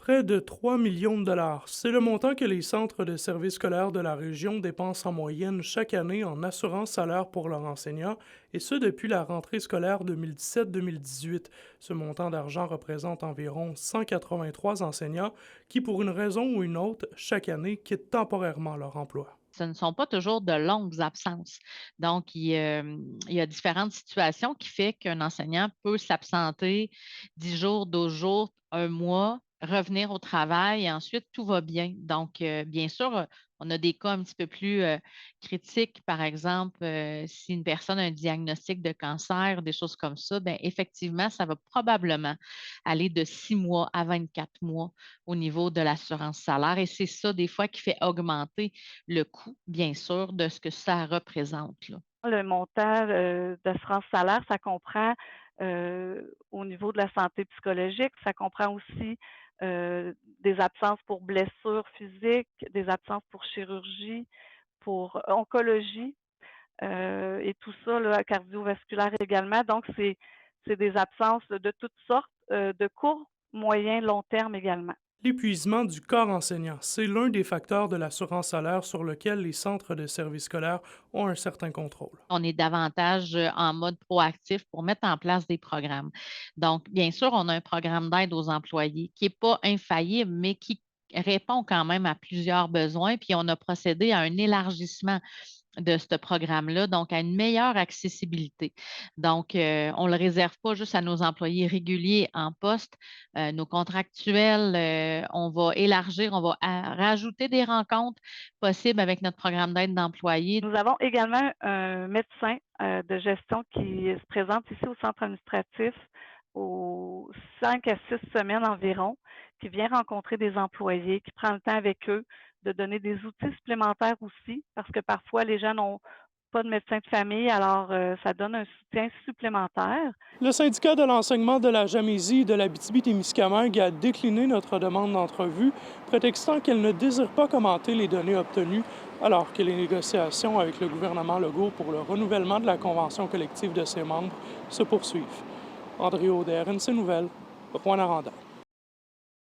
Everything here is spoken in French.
Près de 3 millions de dollars. C'est le montant que les centres de services scolaires de la région dépensent en moyenne chaque année en assurance salaire pour leurs enseignants, et ce depuis la rentrée scolaire 2017-2018. Ce montant d'argent représente environ 183 enseignants qui, pour une raison ou une autre, chaque année, quittent temporairement leur emploi. Ce ne sont pas toujours de longues absences. Donc, il y a différentes situations qui fait qu'un enseignant peut s'absenter 10 jours, 12 jours, un mois, revenir au travail et ensuite tout va bien. Donc, bien sûr, on a des cas un petit peu plus critiques. Par exemple, si une personne a un diagnostic de cancer, des choses comme ça, bien, effectivement, ça va probablement aller de 6 mois à 24 mois au niveau de l'assurance salaire. Et c'est ça, des fois, qui fait augmenter le coût, bien sûr, de ce que ça représente, là. Le montant, d'assurance salaire, ça comprend, au niveau de la santé psychologique, ça comprend aussi, des absences pour blessures physiques, des absences pour chirurgie, pour oncologie, et tout ça là, cardiovasculaire également. Donc c'est des absences de toutes sortes, de court, moyen, long terme également. L'épuisement du corps enseignant, c'est l'un des facteurs de l'assurance salaire sur lequel les centres de services scolaires ont un certain contrôle. On est davantage, en mode proactif pour mettre en place des programmes. Donc, bien sûr, on a un programme d'aide aux employés qui n'est pas infaillible, mais qui répond quand même à plusieurs besoins. Puis, on a procédé à un élargissement de ce programme-là, donc à une meilleure accessibilité. Donc, on ne le réserve pas juste à nos employés réguliers en poste, nos contractuels, on va élargir, on va rajouter des rencontres possibles avec notre programme d'aide d'employés. Nous avons également un médecin, de gestion qui se présente ici au centre administratif aux 5 à 6 semaines environ, qui vient rencontrer des employés, qui prend le temps avec eux de donner des outils supplémentaires aussi, parce que parfois les gens n'ont pas de médecin de famille, alors ça donne un soutien supplémentaire. Le syndicat de l'enseignement de la Jamaisie et de l'Abitibi-Témiscamingue a décliné notre demande d'entrevue, prétextant qu'elle ne désire pas commenter les données obtenues alors que les négociations avec le gouvernement Legault pour le renouvellement de la convention collective de ses membres se poursuivent. André Auder, NC Nouvelles, Rwanda.